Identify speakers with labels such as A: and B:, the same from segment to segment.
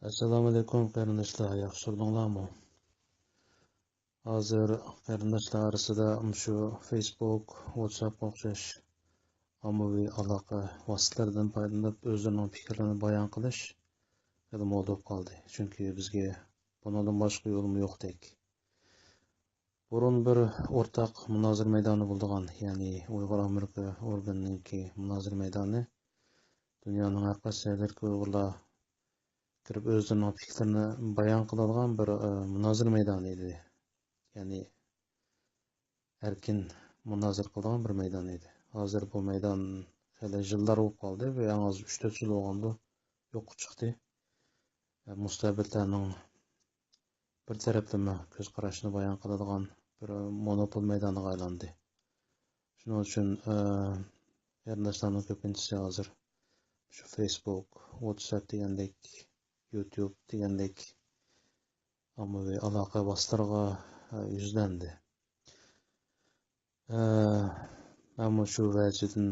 A: Assalamu alaikum qarindoshlar, yaxshisirdinglarmi? Hozir qarindoshlar orasida shu Facebook, WhatsApp o'xshash ommaviy aloqa vositalaridan foydalanib o'zlarining fikrlarini bayon qilish juda moda bo'lib qoldi. Chunki bizga bundan boshqa yo'limiz yo'qdek. Burun bir o'rtaq munozara maydoni bo'lgan, ya'ni Uyg'ur Amerika organiningki munozara maydoni dunyoning har qaysi joylarida Uyg'urlar kirib o'zlarining fikrlarini bayon qiladigan bir munozara maydoni edi. Ya'ni erkin munozara qiladigan bir maydon edi. Hozir bu maydon hali yillar bo'lib qoldi va yalnız 3-4 yil bo'lganda yo'q chiqdi. Mustabidlarning bir taraflama ko'z qarashini bayon qiladigan bir monopol maydoniga aylandi. Shuning uchun qarindoshlarning ko'pinchisi hozir shu Facebook, WhatsApp degandek, YouTube degandek ommaviy aloqa vositalariga yuzlandi. Men shu vajidan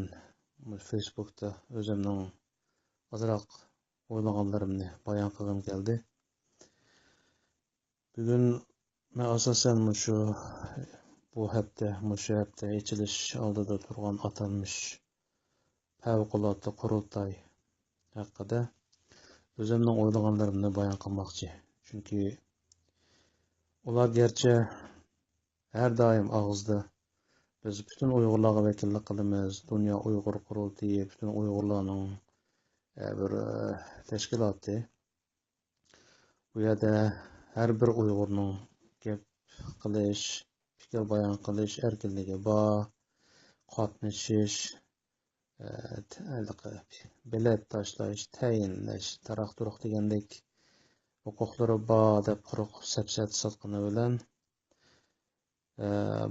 A: Facebookda o'zimning ozroq o'ylaganlarimni bayon qilgim keldi. Bugun men asosan bu hafta ochilish oldida turgan atalmish favqulodda qurultoy haqida o'zimning o'ylaganlarimni bayon qilmoqchi. Chunki ular gerçi her daim ağızda biz bütün Uyg'urlarga vakillik qilamiz, Dünya Uyg'ur qurultoyi bütün Uyg'urlarning bir tashkiloti. Bu yerda har bir Uyg'urning gap qilish, fikr bayon qilish erkinligi bor, qatnashish, bilet tashlash, tayinlash, taraq-turuq degandek huquqlari bor deb quruq sapsat sotqani bilan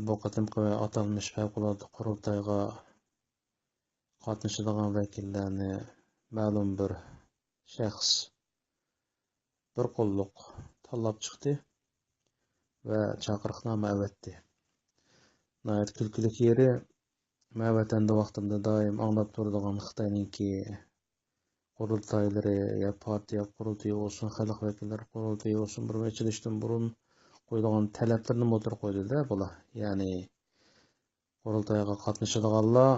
A: bu qatimqi atalmish favqulodda qurultoyga qatnashadigan vakillarni ma'lum bir shaxs bir qo'lliq tanlab chiqdi va chaqiriqnoma avatdi. Nəhayət kulkili yeri men vatanda vaqtimda doim anglab turadigan Xitoyninki qurultoylari ya partiya qurultoyi olsun, xalq vakillari qurultoyi olsun, bir ochilishdan burun qo'yilgan talablarni motor qo'ydida bular. Ya'ni qurultoyga qatnashadiganlar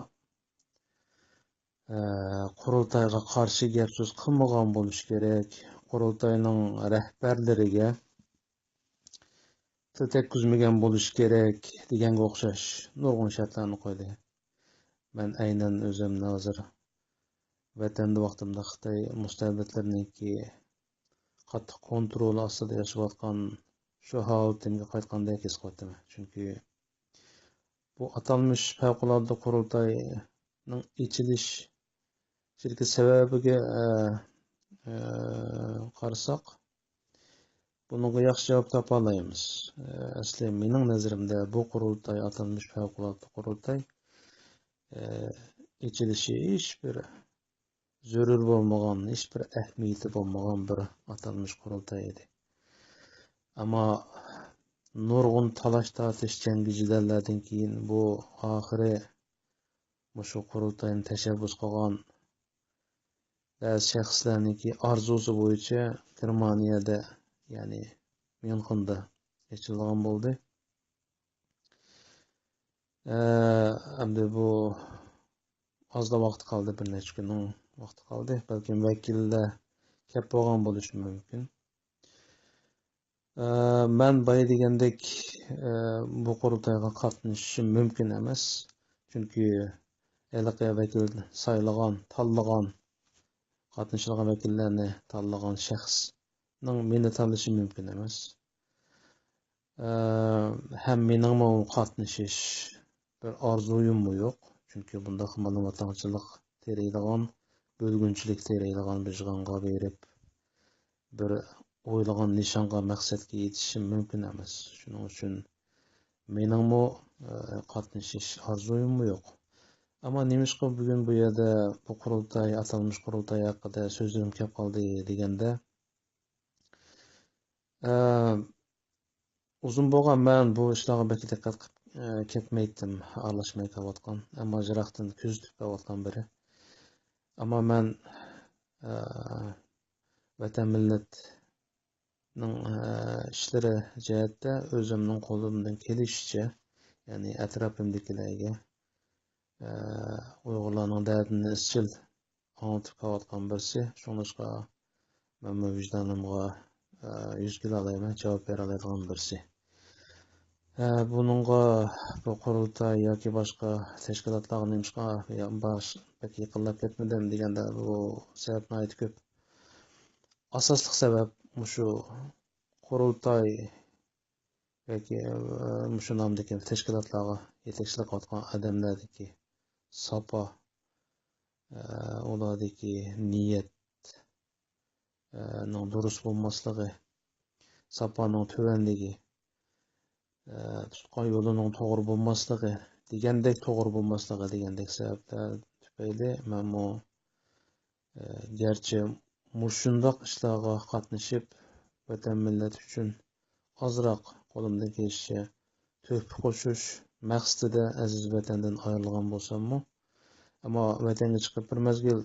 A: qurultoyga qarshi gap so'z qilmagan bo'lishi kerak. Qurultoyning rahbarlariga til tekkizmagan bo'lishi kerak deganga o'xshash nurg'un shartlarni qo'ydi. Men aynan o'zimni hozir vatanda vaqtimda Xitoy mustabidlarininki qattiq kontrol ostida yashayotgan shu holatimga qaytgandek his qilaman. Chunki bu atalmish favqulodda qurultoyning ochilish sababiga qarasak, bunga yaxshi javob topa olmaymiz. Asli mening nazarimda bu qurultoy atalmish favqulodda qurultoy ochilishi hech bir zarur bo'lmagan, hech bir ahamiyati bo'lmagan bir atalmish qurultoy edi. Ammo nurg'un talash tortish jangi jidallardan keyin bu oxiri shu qurultoyni tashabbus qilgan ba'zi shaxslarniki orzusi bo'yicha Germaniyada, ya'ni Myunxenda ochilgan bo'ldi. Endi bu ozda vaqt qoldi, bir necha kunning vaqti qoldi. Balkim vakillar kelib bo'lgan bo'lishi mumkin. Men boya degandek bu qurultoyga qatnashishim mumkin emas. Chunki eliqi vakil saylagan, tanlagan, qatnashadigan vakillarni tanlagan shaxsning meni tanlashi mumkin emas. Ham mening qatnashish bir orzuyim yo'q. Chunki bunda ma'lumotchilik teraydigan, bo'lgunchilik teraydigan bir jig'anga berib bir o'ylagan nishonga, maqsadga yetishim mumkin emas. Shuning uchun mening qatnashish orzuyim yo'q. Ammo nemishqa bugun bu yerda bu qurultoy, atalmish qurultoy haqida so'zlarim kelib qoldi deganda, uzun bo'lgan men bu ishlarga bek diqqat ketmaydim, aralashmay qolayotgan, ammo jiroqdan kuzatib qolayotgan biri. Ammo men vatan millat ishlari jihatda o'zimning qo'limdan kelishicha, ya'ni atrofimdagilarga Uyg'urlarning dardini izchil anlatib kelayotgan birisi. Shuningdek, men vijdonimga yuz kela olmayman, javob bera oladigan birisi. Buningga bu qurultay yoki boshqa tashkilotlarga nimishqa pek yaqinlab ketmadim deganda bu sababni aytib ko'p. Asosli sabab shu qurultay yoki shu nomdagi tashkilotlarga yetakchilik qilgan odamlardagi sapa, ulardagi niyat durust bo'lmasligi, sapaning tuvanligi, tutgan yo'lining to'g'ri bo'lmasligi, degandek to'g'ri bo'lmasligi degandek sabablar tufayli men garchi mushundoq ishlarga qatnashib vatan millat uchun ozroq qo'limdan kelishicha tuhfa qo'shish maqsadida aziz vatandan ayrilgan bo'lsammi, ammo vatanga chiqib bir mezgil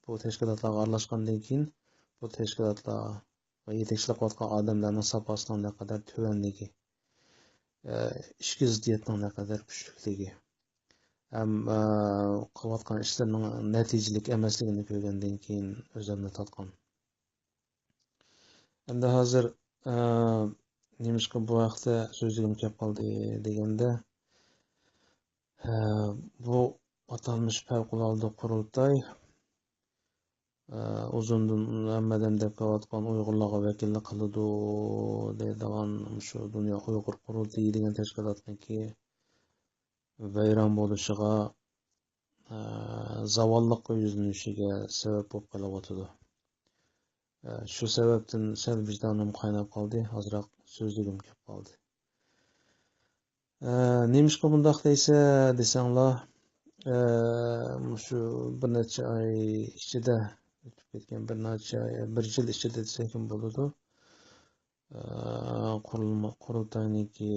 A: bu tashkilotlarga aralashgandan keyin bu tashkilotlar va yetakchilik qilayotgan odamlarning sapasining naqadar tuvanligi, ishki ziddiyatning naqadar kuchlikligi ham qilayotgan ishlarning natijalik emasligini ko'rgandan keyin o'zimni totgan. Endi hozir nemishqa bu haqda so'zligim kelib qoldi deganda, bu atalmish favqulodda qurultay uzundan hammadan deb kelayotgan Uyg'urlarga vakillik qiladi deydigan shu dunyo Uyg'ur qurultayi degan tashkilotniki vayron bo'lishiga, zavolliqqa yuzlanishiga sabab bo'lib qolyotidi. Shu sababdan sal vijdonim qaynab qoldi, ozroq so'zligim kelib qoldi. Nemishqa bundoq deysa desanglar, shu bir necha oy ichida o'tib ketgan, bir yil ichida desak ham bo'ladi. Qurultayniki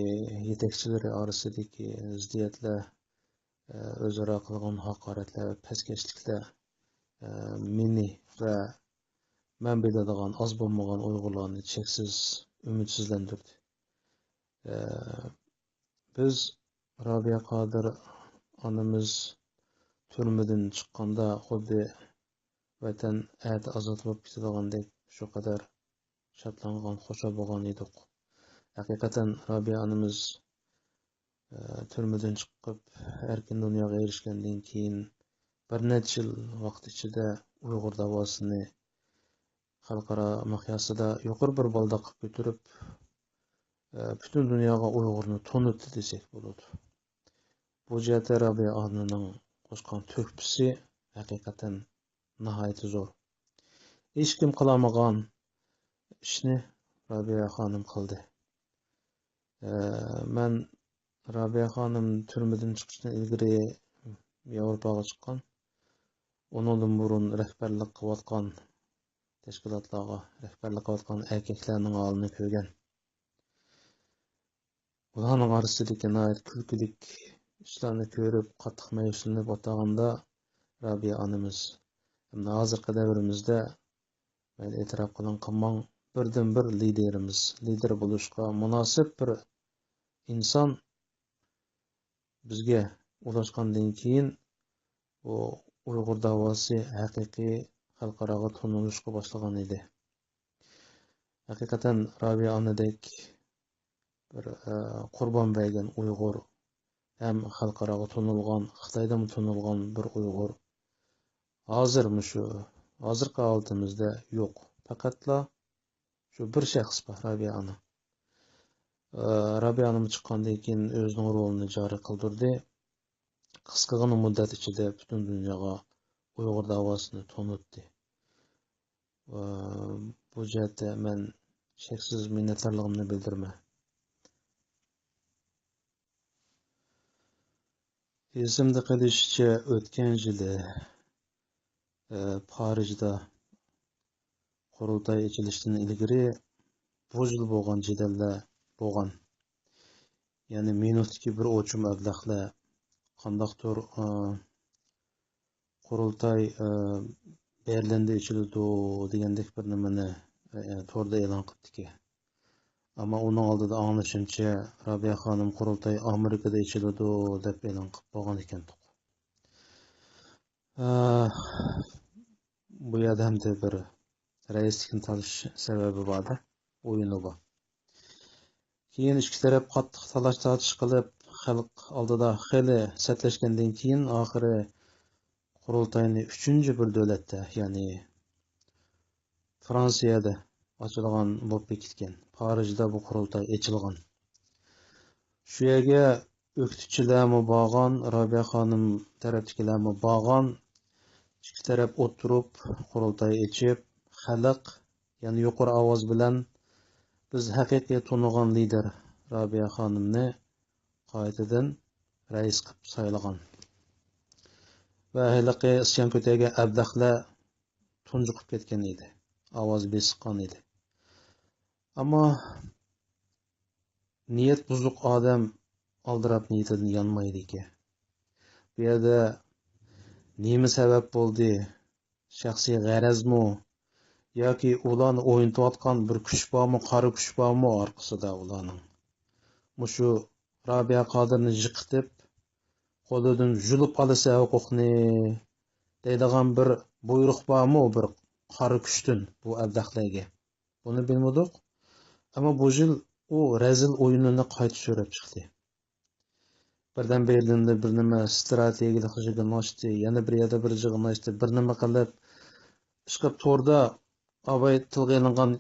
A: yetakchilari orasidagi ziddiyatlar, o'zaro qilgan haqoratlar, pastkashliklar meni va men biladigan oz bo'lmagan Uyg'urlarni cheksiz umidsizlantirdi. Biz Robiya Qodir onamiz turmadan chiqqanda xuddi vatan ati ozod bo'lib ketadiganidek shu qadar shodlangan, xushal bo'lgan edik. Haqiqatan Robiya onamiz turmadan chiqib erkin dunyoga erishgandan keyin bir necha yil vaqt ichida Uyg'ur davosini xalqaro miqyosida yuqori bir baldoqqa ko'tarib butun dunyoga Uyg'urni tanitdi desak bo'ladi. Bu jihatda Robiya onamning qo'shgan tuhfasi haqiqatan nihoyat zo'r. Hech kim qilamagan ishni Robiya xonim qildi. Men Robiya xonim turmadan chiqishdan ilgari Yevropaga chiqqan, undan burun rahbarlik qilayotgan tashkilotlarga rahbarlik qilayotgan erkaklarning holini ko'rgan. Ularning orasidagi nihoyat kulkilik ishlarni ko'rib qattiq mayuslanib o'taganda Robiya onamiz hamda hozirgi davrimizda men e'tirof qilmang birdan bir liderimiz, lider bo'lishga munosib bir inson bizga ulashgandan keyin bu Uyg'ur davosi haqiqiy xalqaro tanilishga boshlagan edi. Haqiqatan Robiya onadek bir qurbon bergan Uyg'ur ham xalqaro tanilgan, Xitoyda tanilgan bir Uyg'ur hozirgi holatimizda yo'q. Faqatla shu bir shaxs bor, Robiya ona. Robiya onam chiqqandan keyin o'zining rolini joriy qildirdi. Qisqagina muddat ichida butun dunyoga Uyg'ur davosini tanitdi. Bu jihatda men cheksiz minnatdorligimni bildiraman. Esimda qolishicha o'tgan yili Parijda qurultay echilishidan ilgari bu yil bo'lgan jadallar bo'lgan. Ya'ni minutdagi bir o'chim ablahlar qandaqdir qurultay Berlinda echiladi degandek bir nimani to'rda e'lon qilibdiki. Ama onun oldida anglashimcha Rabia xonim qurultay Amerikada ichiladi deb e'lon qilib qo'ygan ekan. Bu yerda ham bir raislikni talish sababi borda, o'yini bor. Keyin ikki taraf qattiq talash-tortish qilib, xalq oldida xeli satlashgandan keyin oxiri qurultayni 3-chi bir davlatda, ya'ni Fransiyada ochilgan bo'lib ketgan. Parijda bu qurultay ochilgan. Shu yerga o'qituvchilarmi borgan, Rabia xonim tarafdagilarmi borgan, ikki taraf o'tirib qurultay ochib, xalq, ya'ni yuqori ovoz bilan biz haqiqiy tonigan lider Rabia xonimni qaytadan rais qilib saylagan. Va haliqi isyon ko'targan abdahlar tunjiqib ketgan edi. Ovoz besiqqan edi. Ammo niyat buzuq odam aldirab niyatidan yanmaydi ekan. Bu yerda nima sabab bo'ldi? Shaxsiy g'arazmi yoki ularni o'ynatayotgan bir kuch bormi, qora kuch bormi orqasida ularning? Mushu Rabia Qodirni yiqitib, qo'lidan julib olsa huquqni deydigan bir buyruq bormi, bir qora kuchdan bu abdahlarga? Buni bilmadik. Ammo bu yil u razil o'yinini qayta so'rab chiqdi. Birdan Berlinda bir nima strategiyalik jig'inlashdi, yana bir yerda bir jig'inlashdi, bir nima qilib chiqib to'rda avay tilga ilingan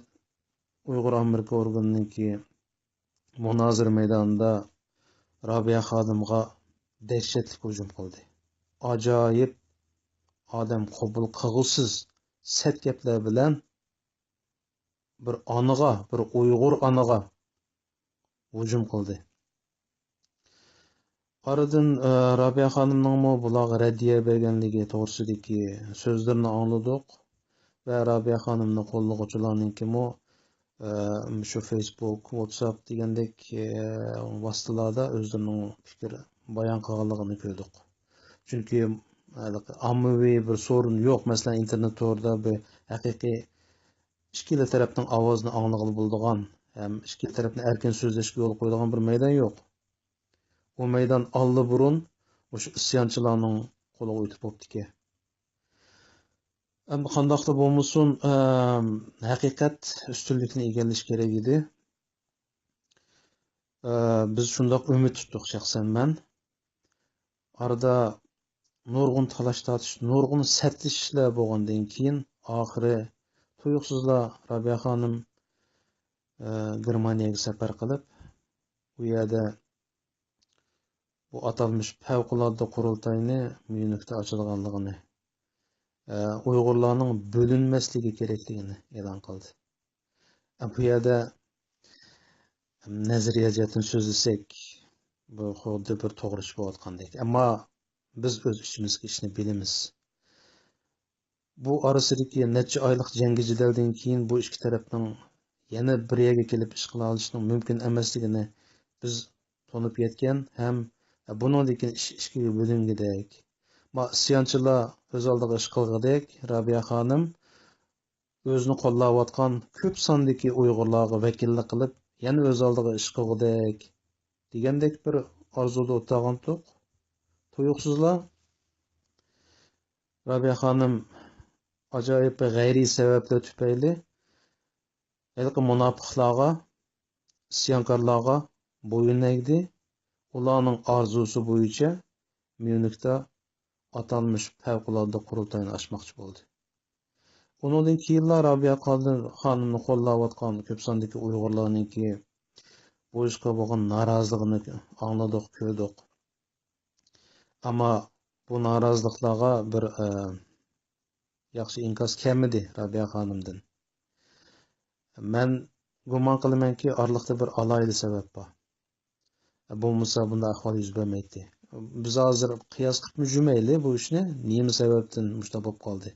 A: Uyg'ur Amerika organiniki munozir maydonida Rabia xonimga dahshatli hujum qildi. Ajoyib odam qabul qilgusiz set gaplar bilan bir onaga, bir Uyg'ur onaga hujum qildi. Aradan Rabia xonimning bularga raddiya berganligi to'g'risidagi so'zlarini angladik va Rabia xonimning qo'llovchilarninki shu Facebook, WhatsApp degandek vositalarda o'zlarining fikr bayon qilganligini ko'rdik. Chunki ommaviy bir sorun yo'q, masalan internet to'g'rida bir haqiqiy ikkala tarafning ovozini anglag'ili bo'ladigan, ham ikkala tarafni erkin so'zlashga yo'l qo'yadigan bir maydon yo'q. Bu maydon burun o'sha isyonchilarning qo'liga o'tib bo'libdi. Endi qandoqda bo'lmasin, haqiqat ustunlikni egallash kerak edi. Biz shundoq umid tutdik shaxsan men. Arada nurg'un talash-tortish, nurg'un satlashlar bo'lgandan keyin oxiri tuyuqsizlar Rabia xonim Germaniyaga safar qilib, u yerda bu atalmış favqulodda qurultayni Myunxda ochilganligini, Uyg'urlarning bo'linmasligi kerakligini e'lon qildi. Bu yerda nazariya jihatdan so'zlasak, bu xuddi bir to'g'ri ish bo'layotgandek. Ammo biz o'z ishimizga ishni bilamiz. Bu orasidagi necha oylik jangi jadaldan keyin bu ikki tarafning yana bir yerga kelib ish qila olishining mumkin emasligini biz tonib yetgan ham buningdagi ishga bo'lingidek. Isyonchilar o'z oldiga ish qilgandek, Rabia xonim o'zini qo'llayotgan ko'p sondagi Uyg'urlarga vakillik qilib, yana o'z oldiga ish qilgandek degandek bir orzuda o'tgan tuyuqsizlar Rabia xonim ajoyib bir g'ayriy sabablar tufayli halqi munofiqlarga, isyonkorlarga bo'yin egdi. Ularning orzusi bo'yicha Myunxda atalmış favqulodda qurultayni ochmoqchi bo'ldi. Undan keyinlar Rabia xonimni qo'llayotgan ko'p sondagi Uyg'urlarningki bu ishga bo'lgan noroziligini angladik, ko'rdik. Ammo bu noroziliklarga bir yaxshi inkos kelmadi Rabia xonimdan. Men gumon qilamanki, orliqda bir alayli sabab bor. Bo'lmasa bunday ahvol yuz bermaydi. Biz hozir qiyos qilib jumayli bu ishni nima sababdan mushta bo'lib qoldi.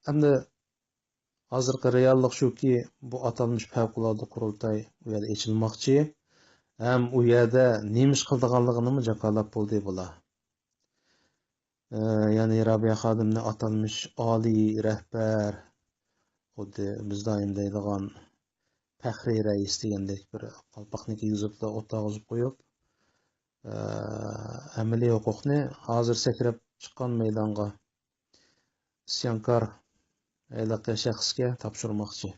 A: Endi hozirgi reallik shuki, bu atalmış favqulodda qurultay u yerda ochilmoqchi, ham u yerda nima ish qilganligini jakolab bo'ldi bular. Ya'ni Rabia xonimni atalmış oliy rahbar, xuddi biz doim deydigan Fəxri rəis degəndək bir qalpaqni kiygizib o'tag'izib qo'yib, əməli hüquqni hozir sakrab chiqqan maydonga isyonkor ayliqi shaxsga topshirmoqchi.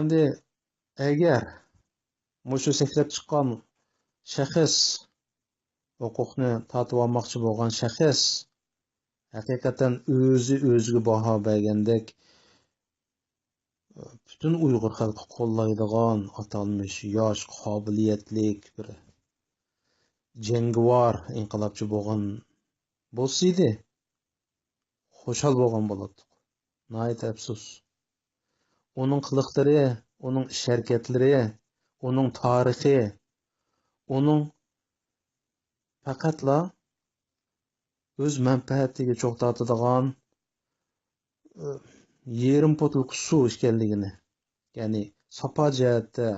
A: Endi agar mushu sakrab chiqqan shaxs huquqni tatib olmoqchi bo'lgan shaxs haqiqatan o'ziga baho bergandek butun Uyg'ur xalqi qo'llaydigan atalmish yosh qobiliyatlik bir jangovar inqilobchi bo'lgan bo'lsa edi, xushal bo'lgan bo'lardik. Nəhayət əfsus. Onun qılıqları, onun iş hərəkətləri, onun tarixi, onun faqatla öz mənfəətiga çox tatadigan yerim potulq su ekanligini, ya'ni sapa jihatda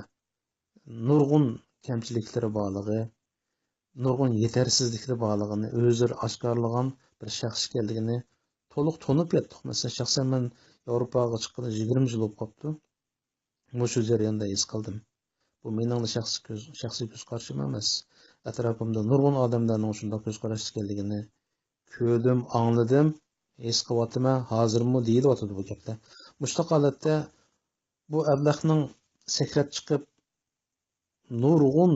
A: nurg'un kamchiliklari borligi, nurg'un yetarsizliklari borligini o'zi oshkorlagan bir shaxs ekanligini to'liq tunib yetdik. Masalan, shaxsan men Yevropaga chiqqanda 20 yil bo'lib qolibdi. Mushu jarayonda his qildim. Bu mening shaxsiy ko'z qarashim emas. Atrofimda nurg'un odamlarning shunday ko'z qarash ekanligini ko'rdim, angladim, his qilyapman. Hozirmi deyilyotdi bu gaplar. Mushtaq holatda bu ablahning sakrab chiqib nurg'un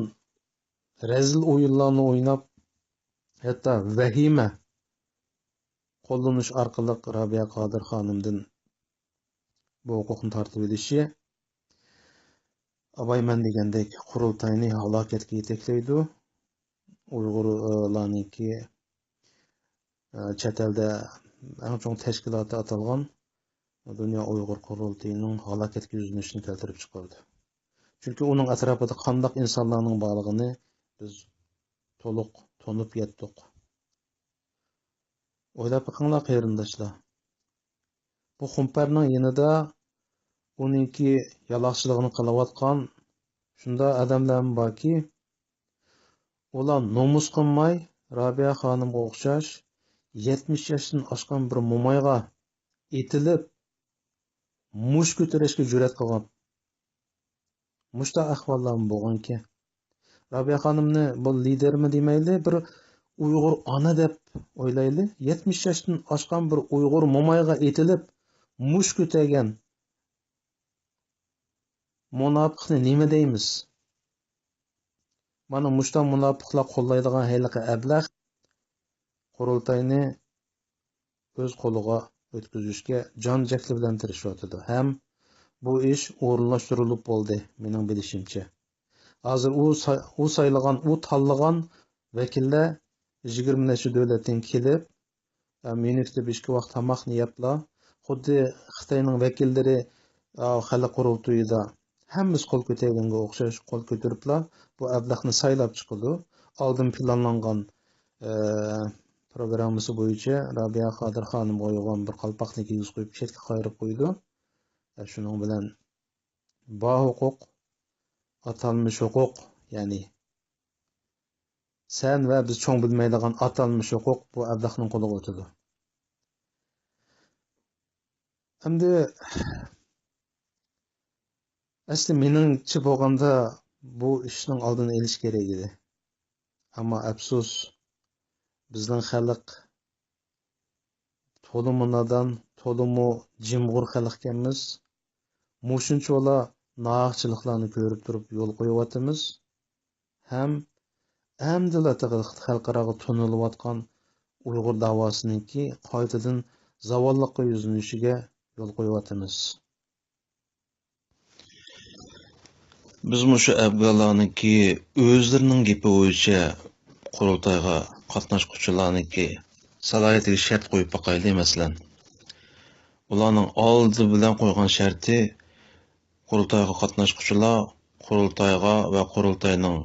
A: razil o'yinlarni o'ynab, hatto vahima qo'llanish orqali Robiya Qodir xonimdan bu huquqni tortib olishi abayman degandek qurultayni halokatga yetaklaydi. Uyg'urlarniki chet elda eng chong tashkiloti atalgan Dunyo Uyg'ur qurultayining halokatga yuzinishini keltirib chiqardi. Chunki uning atrofida qandoq insonlarning borligini biz to'liq tunib yetdik. O'ylab boqinglar qarindoshlar. Bu xumparning yanida uningki yaloqchiligini qilayotgan shunday odamlar borki, ular nomus qilmay Robiya xonimga o'xshash 70 yoshdan oshgan bir mo'mayga etilib mush ko'tarishga jur'at qilgan. Mushta ahvollar bo'lganki, Robiya xonimni bu lidermi demayli, bir Uyg'ur ona deb o'ylayli. 70 yoshdan oshgan bir Uyg'ur mo'mayga etilib mush ko'targan munofiqni nima deymiz? Mana mushta munofiqlar qo'llaydigan hayliqa ablah qurultayni o'z qo'liga o'tkazishga jon jakli bilan tirishyotdi. Ham bu ish o'rinlashtirilib bo'ldi, mening bilishimcha. Hozir u saylagan, u tanlagan vakillar 20 necha davlatdan kelib, Myunxda bir vaqt tamoqni yeblar, xuddi Xitoyning vakillari xalq qurultayida hammasi qo'l ko'targanga o'xshash qo'l ko'tariblar, bu ablahni saylab chiqdi. Oldin planlangan programmasi bo'yicha Robiya Qodir xonimga qo'ygan bir qalpoqni kiygizib qo'yib chetga qayirib qo'ydi. Shuning bilan bu huquq, atalmish huquq, ya'ni sen va biz cho'ng bilmaydigan atalmish huquq bu ablahning qo'liga o'tadi. Endi asli meningcha bo'lganda bu ishning oldini olish kerak edi. Ammo afsus, bizning xalq to'liq nadan, to'liq jimg'ur xalq ekanmiz. Mushuncholar nohaqchiliklarni ko'rib turib yo'l qo'yayotimiz. Ham amdila xalqaroga tunilayotgan Uyg'ur davosiningki qaytadan zavolliqqa yuzinishiga yo'l qo'yayotimiz. Biz mushu afg'onlarniki o'zlarining gapi bo'yicha qurultayga qatnashuvchilarniki salohiyatiga shart qo'yib boqaylik. Masalan, ularning oldi bilan qo'ygan sharti qurultayga qatnashuvchilar qurultayga va qurultayning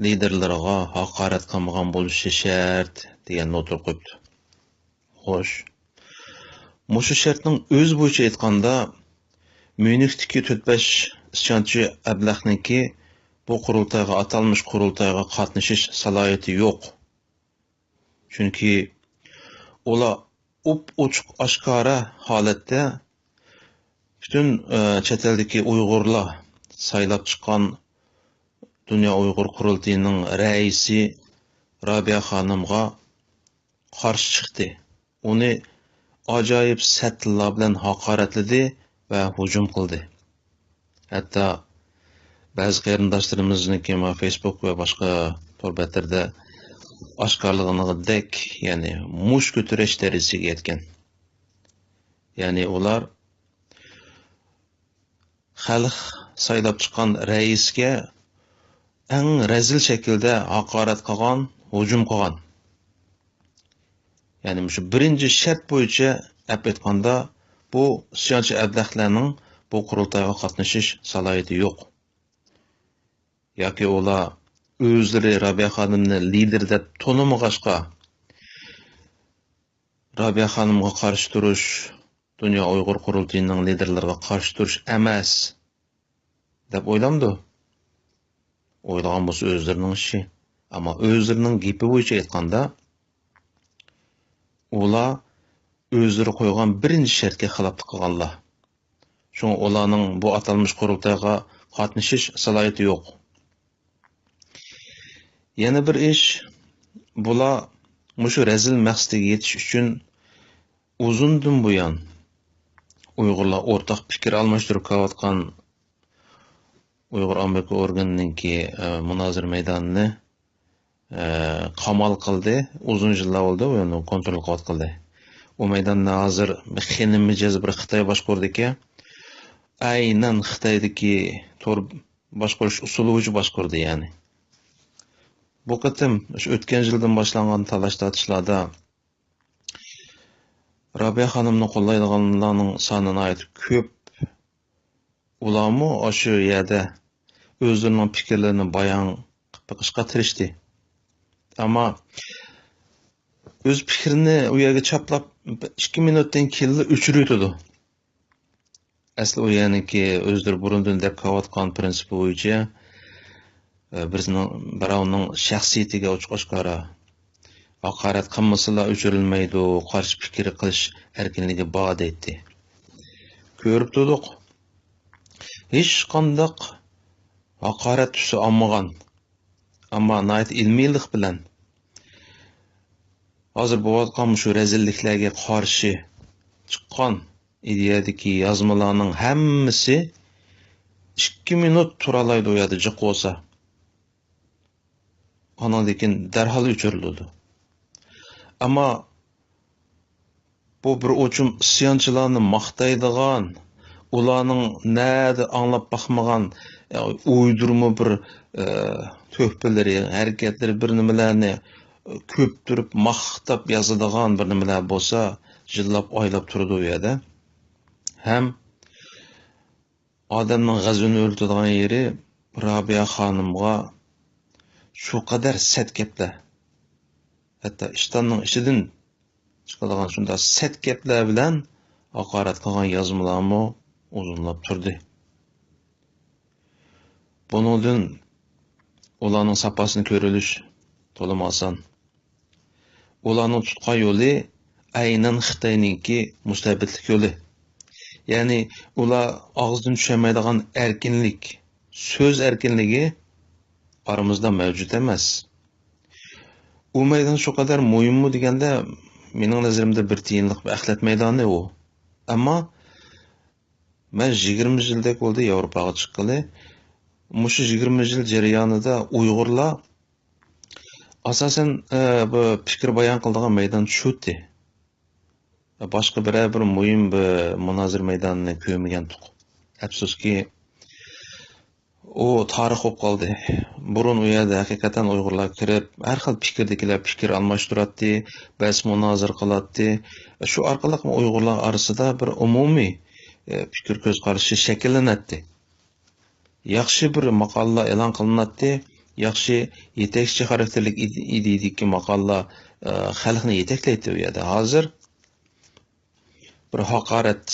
A: liderlariga haqorat qilmagan bo'lishi shart deganni o'tirib qo'yibdi. Xo'sh, mushu shartning o'z bo'yicha aytganda Myunxdagi 4-5 isyonchi ablahninki bu qurultayga atalmish qurultayga qatnashish salohiyati yo'q. Chunki, ular ochiq oshkora holatda
B: Bütün chet eldagi Uyg'urlar saylab chiqqan Dunyo Uyg'ur qurultiyining raisi Rabia xonimga qarshi chiqdi. Uni ajoyib sattillar bilan haqoratladi va hujum qildi. Hatto ba'zi qarindoshlarimizniki Facebook va boshqa to'rbatlarda oshkorlig'idek, ya'ni mush ko'tarish darajasiga yetgan. Ya'ni ular xalq saylab chiqqan raisga eng razil shaklda haqorat qilgan, hujum qilgan. Ya'ni shu birinchi shart bo'yicha aytganda bu isyonchi abdahlarning bu qurultayga qatnashish salohiyati yo'q. Yoki ular o'zlari Rabia xonimni lider deb tanimag'achqa Rabia xonimga qarshi turish, Dunyo Uyg'ur qurultiyining liderlariga qarshi turish emas deb o'ylamdi. O'ylagan bo'lsa o'zlarining ishi. Ammo o'zlarining gapi bo'yicha aytganda, ular o'zlari qo'ygan birinchi shartga xiloflik qilganlar. Shuning ularning bu atalmish qurultayga qatnashish salohiyati yo'q. Yana bir ish, bular mushu razil maqsadiga yetish uchun uzundan buyon Uyg'urlar o'rtaq fikr almashtirib kelayotgan Uyg'ur Amerika organininki munozir maydonini qamal qildi. Uzun yillar bo'ldi, uni kontrol qildi. U maydonni hozir xinin mijoz bir Xitoy boshqurdiki, aynan Xitoydagi to'r boshqarish usuli bo'yicha boshqardi, ya'ni. Bu qatim o'tgan yildan boshlangan talash-tortishlarda Rabia xonimni qo'llaydiganlarning sonini aytib ko'p. Ularmi o'sha yerda o'zlarining fikrlarini bayon qilishga tirishdi. Ammo o'z fikrini u yerga choplab 2 minutdan keyin o'chirdi. Asli u ya'niki o'zlari burundan deb qilayotgan prinsipi bo'yicha birovning shaxsiyatiga ochiq-oshkora haqorat qilmasalar o'chirilmaydi, qarshi fikr qilish erkinligi bor deydi. Ko'rib turdik. Hech qanday haqorat tusi olmagan. Ammo nayt ilmiylik bilan hozir bo'layotgan shu razilliklarga qarshi chiqqan ideyadagi yozmalarning hammasi 2 minut turalaydi u yerda jiq bo'lsa. Ondan keyin darhol o'chirildi. Ammo bu bir o'chum isyonchilarni maqtaydigan, ularning nada anglab baxmagan uydurma bir to'hpalari, harakatlari bir nimalarni ko'p turib maqtab yozadigan bir nimalar bo'lsa, yillab oylab turadi u yerda. Ham odamning g'azini o'rtadigan yeri Rabia xonimga shu qadar sat gaplar. Hatto ishtonning ishidan chiqadigan shunday sat gaplar bilan haqorat qilgan yozmalarmi uzunlab turdi. Buningdan ularning safosini ko'rilish to'liq oson. Ularning tutgan yo'li aynan Xitoyningki mustabidlik yo'li. Ya'ni ular og'izdan tushamaydigan erkinlik, so'z erkinligi aramizda mavjud emas. U maydon shu qadar muhimmi deganda, mening nazarimda bir tiyinlik bir axlat maydoni u. Ammo men 20 yildek bo'ldi Yevropaga chiqqali. Mushu 20 yil jarayonida Uyg'urlar asosan bu fikr bayon qiladigan maydon tushdi. Boshqa bir muhim bir munozir maydonini ko'rmagandik. Afsuski u tarix bo'lib qoldi. Burun u yerda haqiqatan Uyg'urlar kirib, har xil fikrdagilar fikr almashtiradi, bas munozir qiladi. Shu orqali Uyg'urlar orasida bir umumiy fikr ko'z qarashi shakllanadi. Yaxshi bir maqola e'lon qilinadi, yaxshi yetakchi xarakterlik ideyadagi maqola xalqni yetaklaydi u yerda. Hozir bir haqorat,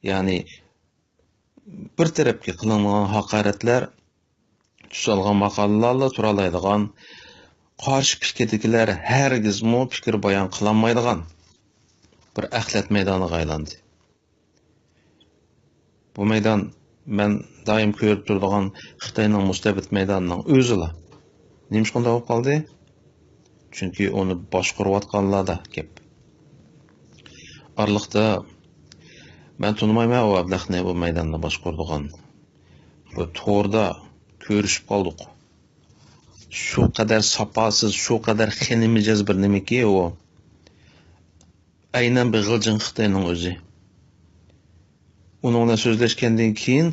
B: ya'ni bir tarafga qilingan haqoratlar tusalgan maqolalarla turalaydigan, qarshi fikrdagilar hargizmi fikr bayon qilolmaydigan bir axlat maydoniga aylandi. Bu meydan men doim ko'rib turadigan Xitoyning mustabid maydonining o'zila. Nima shunday bo'lib qoldi? Chunki uni boshqarayotganlarda gap. Arliqda men tunmayman o ablaqni bu maydonni boshqaradigan. Bu to'rda ko'rishib qoldik. Shu qadar safosiz, shu qadar xinimijaz bir nimaki o. Aynan bir g'iljin Xitoyning o'zi. Onunla so'zlashgandan keyin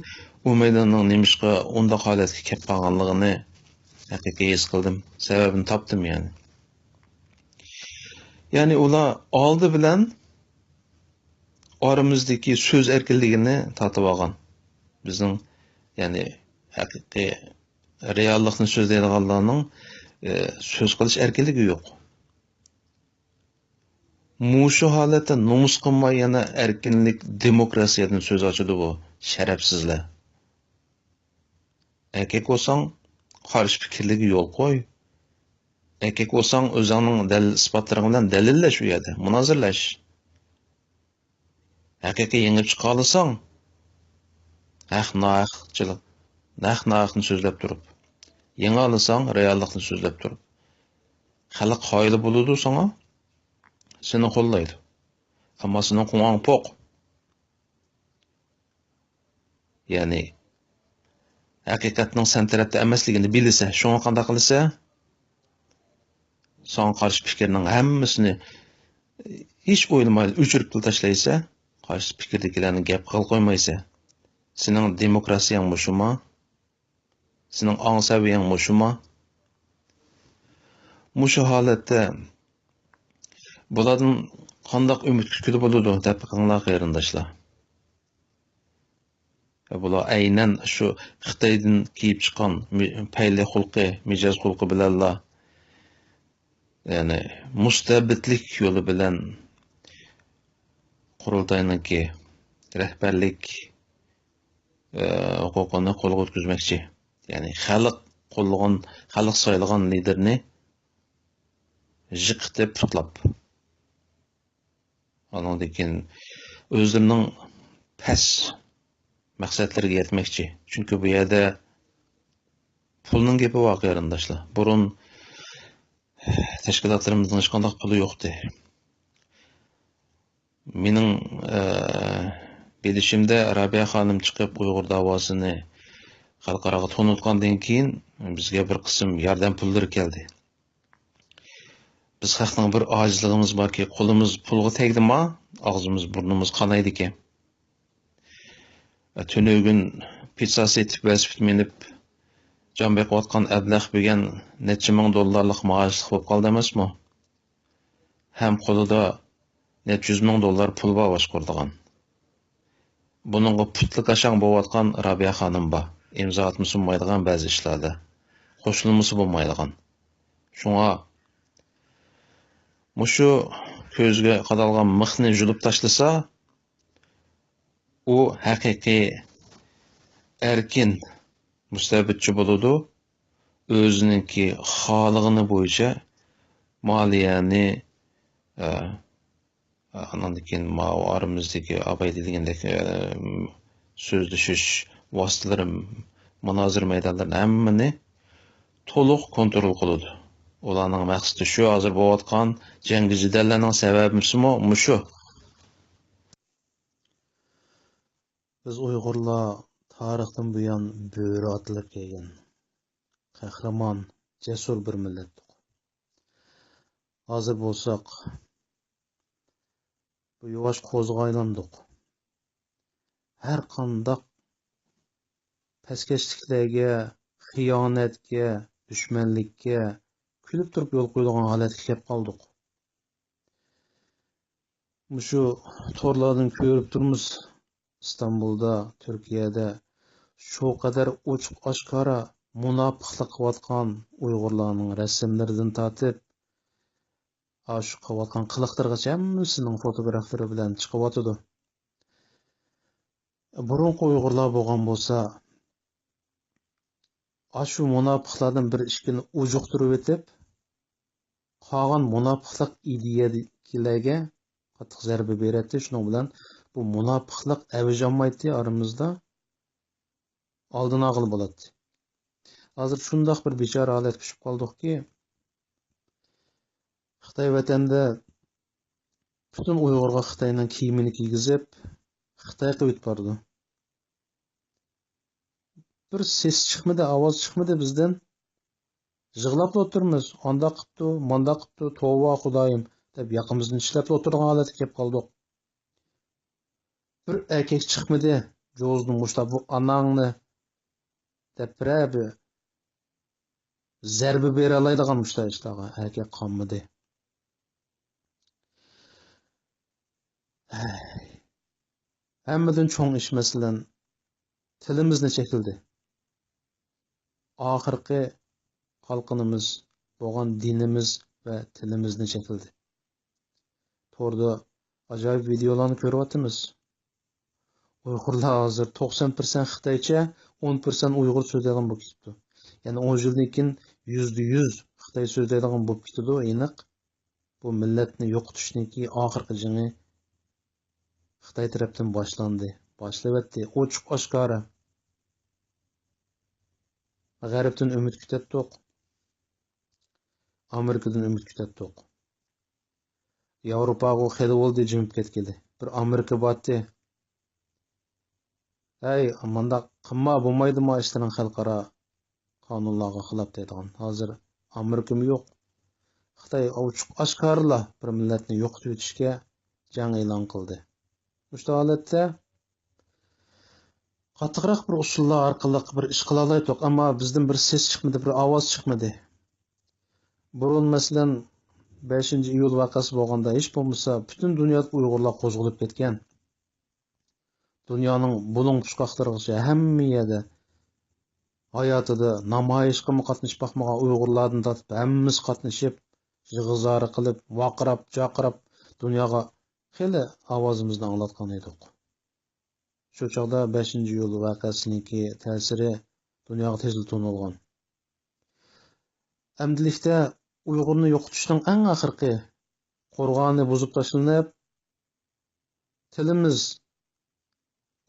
B: u maydonning nimishqa unda holatga kelib qolganligini haqiqiy his qildim. Sababini topdim yani. Ya'ni ular oldi bilan oramizdagi so'z erkinligini tatib olgan. Bizning ya'ni haqiqiy reallikni so'zlaydiganlarning so'z qilish erkinligi yo'q. Mushu holatda nomus qilmay yana erkinlik, demokrasiyadan so'z ochadi bu sharafsizlar. Erkak bo'lsang, qarshi fikrligi yo'l qo'y. Erkak bo'lsang, o'zingning dalil isbotlaring bilan dalillash u yerda, munozirlash. Haqiqiy yengib chiqa olsang, naq-naqni so'zlab turib, yenga olsang, reallikni so'zlab turib. Xalq qoyili bo'ladi sana, seni qo'llaydi. Ammo sening qo'ng'ong poq. Ya'ni haqiqatning sen tarafda emasligini bilsa, shunga qanday qilsa, son qarshi fikrning hammasini hech o'ylamay o'chirib tashlaysa, qarshi fikrdagilarni gap qil qo'ymaysa, sening demokrasiyang mushuma, sening ong saviyang mushuma. Mushu holatda bulardan qanday umid kutib bo'ladi deb qanday qarindoshlar. Bular aynan shu Xitoydan kelib chiqqan payli xulqi, mijoz xulqi bilanlar ya'ni mustabidlik yo'li bilan qurultayniki rahbarlik huquqini qo'lga o'tkazmoqchi. Ya'ni xalq qo'llagan, xalq saylagan liderni jiqitib putlab. Ondan keyin o'zlarining pas maqsadlariga yetmoqchi. Chunki bu yerda pulning gapi bor qarindoshlar. Burun tashkilotlarimizning hech qanday puli yo'qdi. Mening bilishimda Rabiya xonim chiqib Uyg'ur davosini xalqaro tonutgandan keyin bizga bir qism yordam pullari keldi. Biz xalqning bir ojizligimiz borki, qo'limiz pulga tegdimi, og'zimiz, burnimiz qanaydi ekan. Tünögün pizzası etib vəsib minib can beqiyotgan ablah bo'lgan necha ming dollarlik maoshlik bo'lib qoldi emasmi? Ham qo'lida necha yuz ming dollar pul bor boshqardigan. Buningga putlik ashang bo'layotgan Rabiya xonim bor. Imzo atmasi bo'lmaydigan ba'zi ishlarda. Qo'shilmasi bo'lmaydigan. Shunga mushu ko'zga qadalgan mixni julib tashlasa, u haqiqiy erkin mustabidchi bo'ladi. O'zininki xolig'ini bo'yicha moliyani andan keyin ma'vorimizdagi abaydi degandek so'zlashish vositalari, munozir maydonlarini hammani to'liq kontrol qiladi. Ularning maqsadi shu, hozir bo'layotgan jangi jidallarning sababimi mushu.
A: Biz Uyg'urlar tarixdan buyon bo'ri otilib kelgan qahramon, jasur bir millatdik. Hozir bo'lsak, bu yuvosh qo'zg'a aylandik. Har qanday paskashliklarga, xiyonatga, dushmanlikka kulib turib yo'l qo'yilgan holatga kelib qoldik. Shu to'rlardan ko'rib turmiz. İstanbul'da, Türkiye'de şu kadar uçuk aşkara munofiqlik qilayotgan Uyg'urlarning rasmlaridan tortib, shu qilayotgan qiliqlargacha hammasining fotograflari bilan chiqyotidi. Burunqi Uyg'urlar bo'lgan bo'lsa, shu munofiqlardan bir ishkini ujuqtirib o'tib, qolgan munofiqlik ideyalarga qattiq zarba beradi. Shuning bilan bu munofiqlik avj olmaydi aramizda oldini olg'ili bo'ladi. Hozir shundoq bir bechora holatga tushib qoldikki, Xitoy vatanda butun Uyg'urga Xitoyning kiyimini kiygizib, Xitoy qilib bordi. Bir ses chiqmadi, ovoz chiqmadi bizdan. Yig'lab o'tirmiz, onda qipti, monda qipti, tova xudoyim deb yoqimizdan ishlab o'tirgan holatga kelib qoldik. Bir erkak chiqmadi, jo'zni mushtab bu anangni deb bir zarba bera oladigan mushtab ishlarga erkak qolmadi. Hammadan cho'ng ish masalan tilimizni chekildi. Oxirgi xalqimiz bo'lgan dinimiz va tilimizni chekildi. To'g'rida ajoyib videolarni ko'ryapmiz. Uyg'urlar hozir 90% Xitoycha, 10% Uyg'ur so'zlaydigan bo'lib ketdi. Ya'ni 10 yildan keyin %100 Xitoy so'zlaydigan bo'lib ketdi. Aniq bu millatni yo'qotishniki oxirgi jini Xitoy tarafdan boshlandi. Boshlayapti. Ochiq oshkora. G'arbdan umid kutatdik. Amerikadan umid kutatdik. Yevropaga xeli bo'ldi jimib ketgili. Bir Amerika botdi. Hey, amanda qimma bo'lmaydimi ishlarning xalqaro qonunlarga xilof deydigan. Hozir Amerikami yo'q. Xitoy ochiq oshkorla bir millatni yo'qotib o'tishga jang e'lon qildi. Ushta holatda qattiqroq bir usullar orqali bir ish qila oldik, ammo bizdan bir ses chiqmadi, bir ovoz chiqmadi. Burun masalan 5-iyul voqeasi bo'lganda hech bo'lmasa butun dunyoda Uyg'urlar qo'zg'alib ketgan. Dunyoning bulung pushqoqlarigacha hamma yerda hayotida namoyishga qatnashib boqmagan Uyg'urlardan tortib hammamiz qatnashib, yig'izori qilib, vaqirab, chaqirib dunyoga xeli ovozimizni anglatgan edik. Shu chog'da 5-iyul voqeasiniki ta'siri dunyoga tezlik to'nilgan. Amdilikda Uyg'urni yo'qotishning eng oxirgi qo'rg'oni buzib tashlanib, tilimiz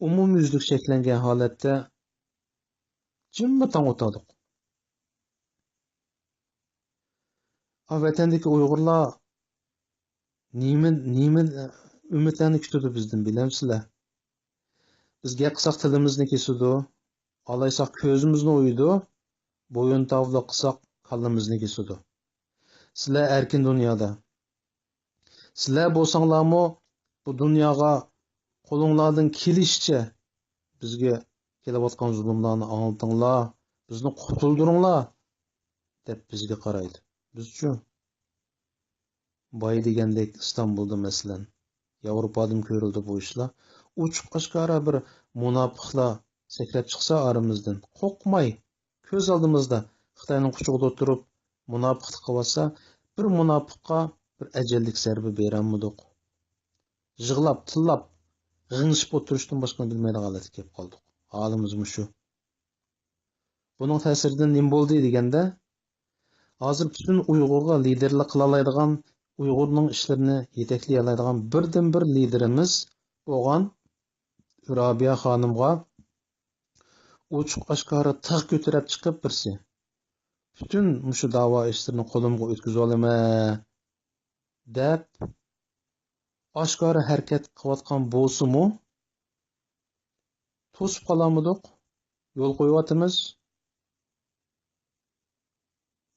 A: umumyuzlik cheklangan holatda jimmadan o'tadiq. Vatandagi Uyg'urlar nima umidlarni kutadi bizdan bilamsizlar? Bizga qilsak tilimizni kesadi, olaysak ko'zimizni o'ydi, bo'yin tavla qilsak kallamizni kesadi. Sizlar erkin dunyoda. Sizlar bo'lsanglarmi bu dunyoga qo'linglardan kelishcha bizga kelayotgan zulmlarni anlatinglar, bizni qutuldiringlar deb bizga qaraydi. Bizchu boy degandek Istanbulda masalan, Yevropadan ko'rildi bu ishlar. Uchiq oshkora bir munofiqlar sakrab chiqsa aramizdan, qo'rqmay ko'z oldimizda Xitoyning quchog'ida o'tirib munofiqlik qilsa, bir munofiqqa bir ajallik zarba beramidik. Yig'lab, tillab, g'ingshib o'tirishdan boshqa bilmaydigan holatga kelib qoldik. Holimiz shu. Buning ta'siridan nima bo'ldi deganda, hozir butun Uyg'urga liderlik qila oladigan, Uyg'urning ishlarini yetaklay oladigan birdan bir liderimiz bo'lgan Robiya xonimga ochiq oshkora tig' ko'tarib chiqib birsi. Bütün shu da'vo ishlarini qo'limga o'tkazib olaman deb oshkora harakat qilayotgan bo'lsa-mu, to'sib qolamidik, yo'l qo'yayotimiz.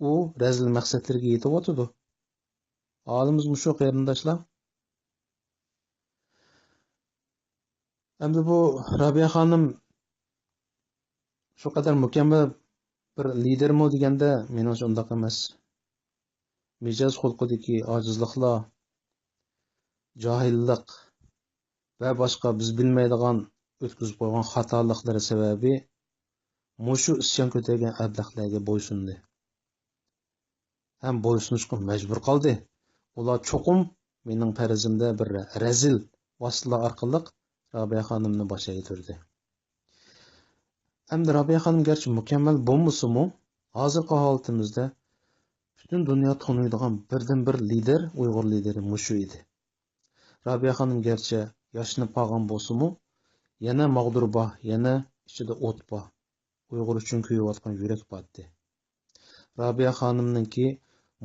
A: U razil maqsadlarga yetyotidi. Holimiz shu qarindoshlar. Endi bu Robiya xonim shu qadar mukammal bir lidermi deganda, menimcha undaq emas. Mijoz xulqidagi ojizliklar, johillik va boshqa biz bilmaydigan o'tkazib qo'ygan xatoliklari sababi mushu isyon ko'targan ablaxlarga bo'ysundi. Ham bo'ysunishga majbur qoldi. Ular cho'qim mening farzimda bir razil vositalar orqali Robiya xonimni boshiga turdi. Hamda Robiya xonim garchi mukammal bo'lmasa-mu, hozirgi holatimizda butun dunyo taniydigan birdan bir lider, Uyg'ur lideri mushu edi. Robiya xonim garchi yashinib qolgan bo'lsa-mu, yana mag'dur bor, yana ichida o't bor. Uyg'ur uchun kuyayotgan yurak botdi. Rabia xonimninki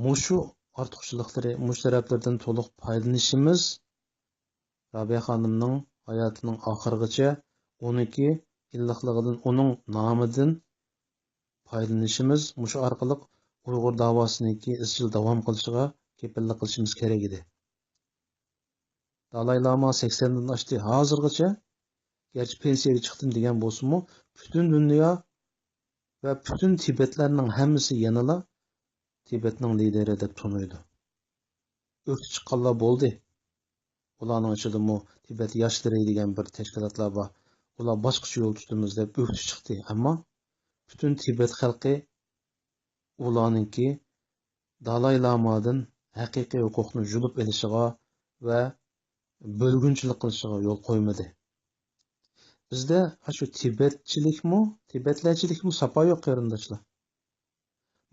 A: mushu ortiqchiliklari, mush taraflardan to'liq foydalanishimiz Rabia xonimning hayotining oxirigacha uniki illiqligidan, uning nomidan foydalanishimiz mushu orqali Uyg'ur davosiniki izchil davom qilishiga kepillik qilishimiz kerak edi. Dalay Lama 80 dan oshdi. Hozirgacha gerçi pensiyaga chiqdim degan bo'lsa-mu, butun dunyo va butun Tibetlarning hammasi yanala Tibetning lideri deb tanıydı. O'tib chiqqanlar bo'ldi. Ularning ichida Tibet yoshlari degan bir tashkilotlar bor. Ular boshqacha yo'l tutamiz deb o'tib chiqdi. Ammo butun Tibet xalqi ularningki Dalay Lamadan haqiqiy huquqni yulib olishiga va bo'lgunchilik qilishiga yo'l qo'ymadi. Bizda shu Tibetlarchilikmi sapa yo'q qarindoshlar.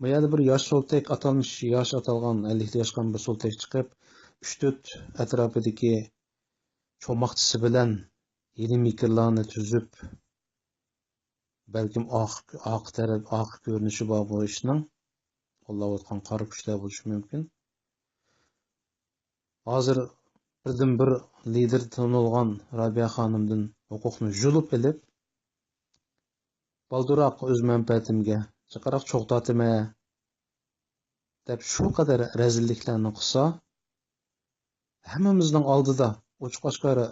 A: Bu yerda bir yosh soltek atalmış, yosh atalgan 50 yoshgan bir soltek chiqib, 3-4 atrofidagi cho'moqchisi bilan yeni mikrlarni tuzib, balkim oq taraf, oq ko'rinishi bor bu ishning. Alloh o'tgan qora kuchlar bo'lishi mumkin. Hozir birdan bir lider tanilgan Rabia xonimdan huquqni yulib olib, balduroq o'z manfaatimga chiqaroq cho'g'datime deb shu qadar rezilliklarni qilsa, hammamizning oldida ochiq-oshkora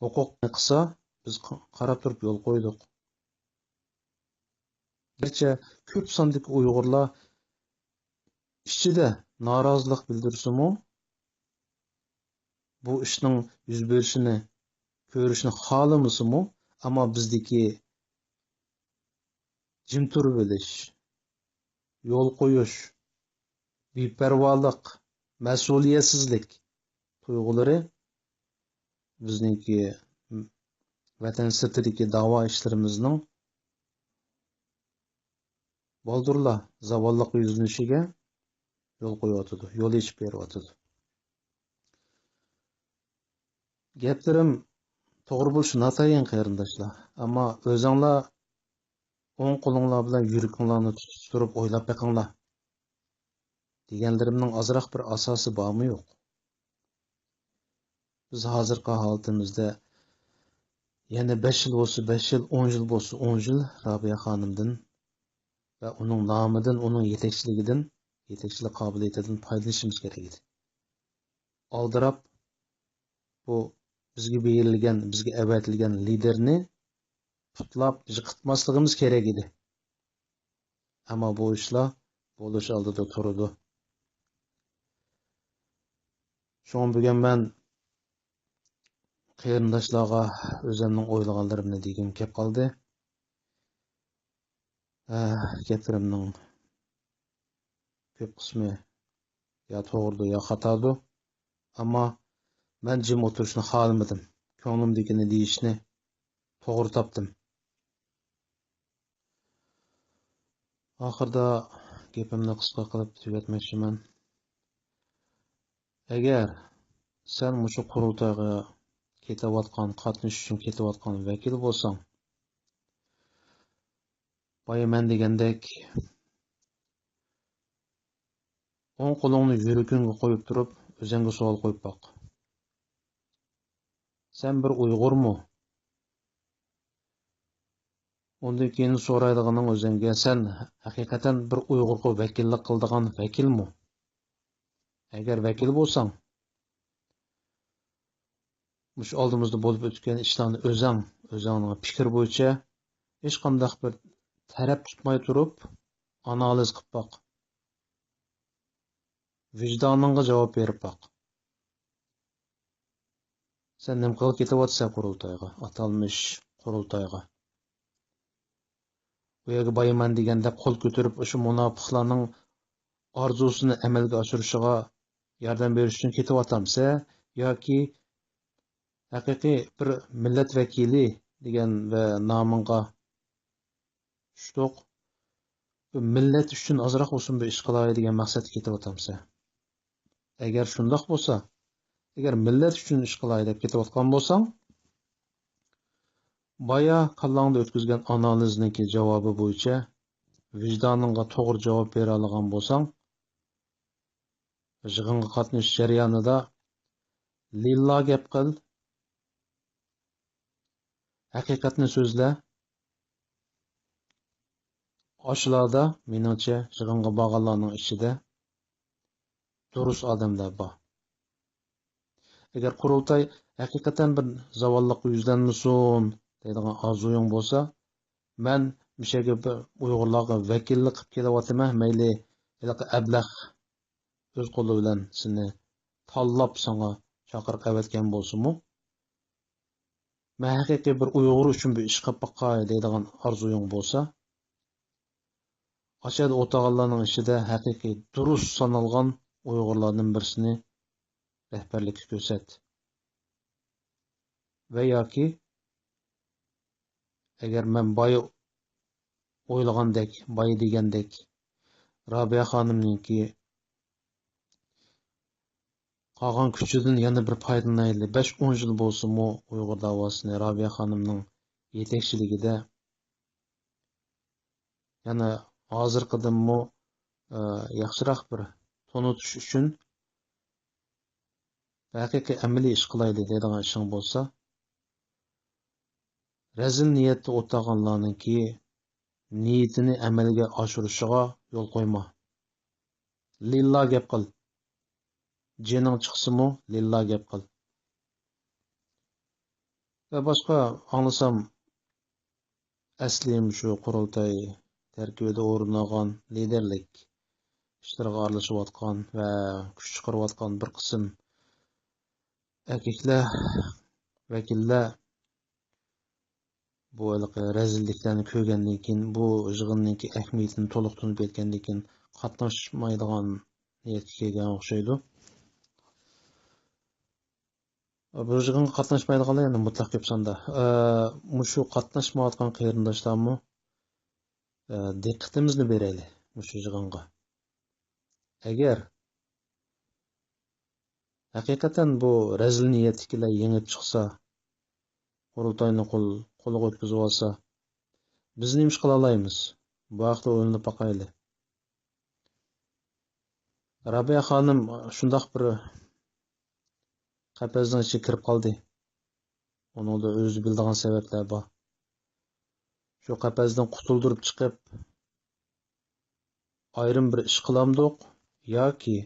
A: huquqni qilsa, biz qarab turib yo'l qo'ydik. Gerçi ko'p sondagi Uyg'urlar ichida norozilik bildirsa-mu, bu ishning yuz berishini ko'rishni xohlamasa-mu, ammo bizdagi jim turib bilish, yo'l qo'yish, beparvolik, mas'uliyatsizlik tuyg'ulari bizningki vatan sirtidagi da'vo ishlarimizning baldurlar zavolliq yuzlanishiga yo'l qo'yotidi, yo'l ochib beryotidi. Gaplarim to'g'ri bo'lishi notayin qarindoshlar, ammo o'zinglar o'ng qo'linglar bilan yuraginglarni tutib turib o'ylab boqinglar. Deganlarimning ozroq bir asosi bormi yo'q? Biz hozirgi holatimizda yana 5 yil bo'lsa 5 yil, 10 yil bo'lsa 10 yil Rabia xonimdan va uning nomidan, uning yetakchiligidan, yetakchilik qobiliyatidan foydalanishimiz kerak edi. Oldirab bu bizga berilgan, bizga avatilgan liderni putlab yiqitmasligimiz kerak edi. Ammo bu ishlar bo'lish oldida turdi. Şoň bugun men qarindoshlarga o'zimning o'ylaganlarimni degim kelib qoldi. Gaplarimning ko'p qismi ya to'g'ridir, ya xatodir. Ammo men jim o'tirishni xohlamadim. Ko'nglimdagini deyishni to'g'ri topdim. Oxirda gapimni qisqa qilib tugatmoqchiman. Agar sen mushu qurultoyga ketayotgan, qatnashish uchun ketayotgan vakil bo'lsang, boya men degandek o'ng qo'lingni yuragingga qo'yib turib, o'zingga savol qo'yib boq. Sen bir Uyg'urmi? Undan keyin so'raydiganing o'zingga, sen haqiqatan bir Uyg'urga vakillik qildigan vakilmi? Agar vakil bo'lsang, mush oldimizda bo'lib o'tgan ishlarni o'zingning fikr bo'yicha hech qanday bir taraf tutmay turib analiz qilib boq. Vijdoningga javob berib boq. Sen nima qilib ketyapsan qurultoyga, atalmish qurultoyga? Bu yerga boyaman deganda qo'l ko'tarib o'sha munofiqlarning orzusini amalga oshirishiga yordam berish uchun ketyapsanmi yoki haqiqiy bir millat vakili degan va nomingga tushdiq, bu millat uchun ozroq bo'lsin bir ish qilay degan maqsadga ketyapsanmi? Agar shundoq bo'lsa, agar millat uchun ish qilay deb ketayotgan bo'lsang, baya kallangda o'tkazgan analizniki javobi bo'yicha vijdoningga to'g'ri javob bera olgan bo'lsang, yig'inga qatnashish jarayonida lillo gap qil, haqiqatni so'zla. Oshlarda meningcha yig'inga borganlarning ichida durust odamlar bor. Agar qurultay haqiqatan bir zavolliq yuzlanmasin deydigan orzuying bo'lsa, men mishaga bir Uyg'urlarga vakillik qilib kelyapman, mayli ablah o'z qo'li bilan seni tanlab sana chaqirib qavatgan bo'lsa-mu, men haqiqiy bir Uyg'ur uchun bir ish qilib boqay deydigan orzuying bo'lsa, aşağıda o'tag'anlarning ichida haqiqiy durust sanalgan Uyg'urlarning birisini rehberlikka ko'rsat. Va yoki agar men boya o'ylagandek, boya degandek Robiya xonimninki qolgan kuchidan yana bir foydalanayli. 5-10 yil bo'lsa-mu Uyg'ur davosini Robiya xonimning yetakchiligida yana hozirqidanmi yaxshiroq bir tonutish uchun haqiqiy amaliy ish qilayli deydigan ishing bo'lsa, razil niyatda o'tag'anlarninki niyatini amalga oshirishiga yo'l qo'yma. Lillo gap qil. Jining chiqsa-mu lillo gap qil. Va boshqa anglasam aslim shu qurultay tarkibida o'rin olgan liderlik ishlariga aralashayotgan va kuch chiqarayotgan bir qism erkaklar, vakillar bu razilliklarni ko'rgandan keyin, bu yig'inninki ahamiyatini to'liq tushunib yetgandan keyin qatnashmaydigan niyatga kelgan o'xshaydi. Bu yig'inga qatnashmaydiganlar yana mutlaq ko'p sonda. Shu qatnashmayotgan qarindoshlarmi diqqatimizni beraylik shu yig'inga. Agar haqiqatan bu razil niyatliklar yengib chiqsa, qurultayni qo'lga o'tkazib olsa, biz nima ish qila olamiz? Bu haqda o'ylanib boqaylik. Robiya xonim shundoq bir qafasning ichiga kirib qoldi. Uningda o'zi biladigan sabablar bor. Shu qafasdan qutuldirib chiqib, ayrim bir ish qilamdiq yoki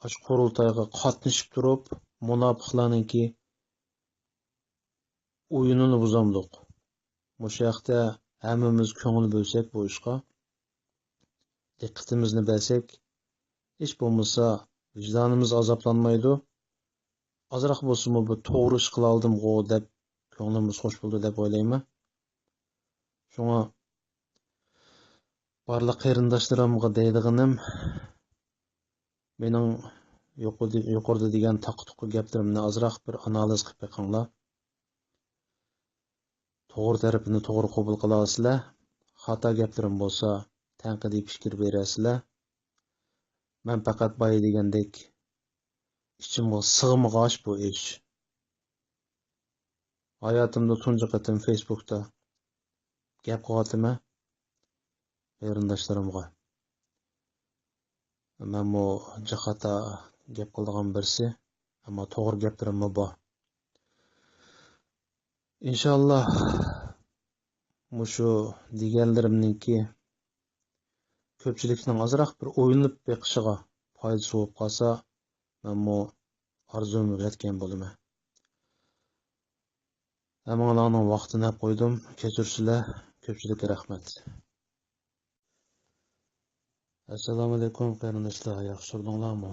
A: ash qurultayga qatnashib turib, munofiqlarningki o'yinini buzamdiq. O'sha yoqda hammamiz ko'ngil bo'lsak bu ishga, diqqatimizni bersak, hech bo'lmasa vijdonimiz azoblanmaydi. Azroq bo'lsa-mu bu to'g'ri ish qila oldim-ku deb ko'nglimiz xush bo'ldi deb o'ylayman. Shunga barliq qarindoshlarimga deydiganim, mening yuqorida degan taqtuqi gaplarimni azroq bir analiz qilib beqinglar. To'g'ri tarafini to'g'ri qabul qila olasizlar. Xato gaplarim bo'lsa, tanqidiy fikr berasizlar. Men faqat boya degandek ichimga sig'mag'och bu ish. Hayotimda tunji qatim Facebookda gap qilyapman qarindoshlarimga. Men bu jihata gap qiladigan birisi, ammo to'g'ri gaplarim bor. İnşallah shu deganlarimninki ko'pchilikning azroq bir o'ylanib beqishiga foydasi bo'lib qolsa, men bu arzumga yetgan bo'laman. Hammalarning vaqtini olib qo'ydim. Kechirsizlar. Ko'pchilikka rahmat. Assalomu alaykum qarindoshlar. Yaxshi turdinglarmi?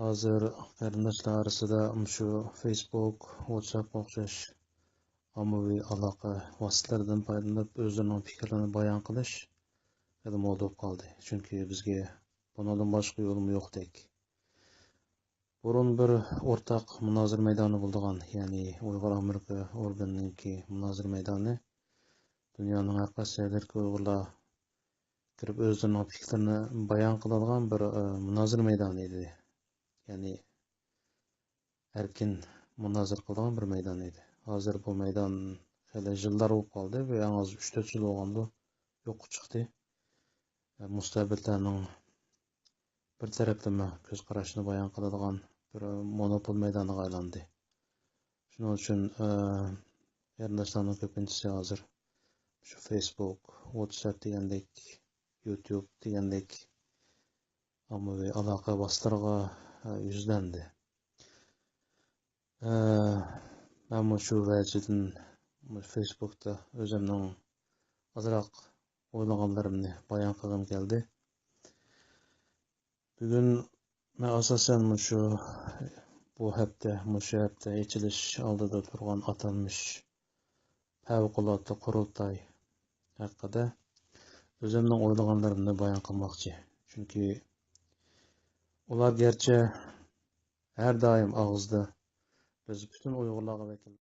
A: Hozir qarindoshlar orasida shu Facebook, WhatsApp o'xshash ommaviy aloqa vositalaridan foydalanib o'zlarining fikrlarini bayon qilish mo'l bo'lib qoldi. Chunki bizga bundan boshqa yo'lim yo'qdek. Burun bir o'rtaq munozir maydoni bo'lgan, ya'ni Uyg'ur Amerika organininkki munozir maydoni dunyoning har qaysi joylarida Uyg'urlar kirib o'zlarining fikrlarini bayon qiladigan bir munozir maydoni edi. Ya'ni erkin munozara qiladigan bir maydon edi. Hozir bu maydon hali yillar bo'lib qoldi va yalnız 3-4 yil bo'lganda yo'qqa chiqdi. Mustabidlarning bir taraflama ko'z qarashini bayon qiladigan bir monopol maydoniga aylandi. Shuning uchun qarindoshlarning ko'pinchisi hozir shu Facebook, WhatsApp degandek, YouTube degandek ommaviy aloqa vositalariga yuzlandi. Men shu vajidan Facebookda o'zimning ozroq o'ylaganlarimni bayon qilgim keldi. Bugun men asosan bu hafta ochilish oldida turgan atalmish favqulodda qurultoy haqida o'zimning o'ylaganlarimni bayon qilmoqchi. Chunki ular garchi har doim og'izda biz butun Uyg'urlarga vakil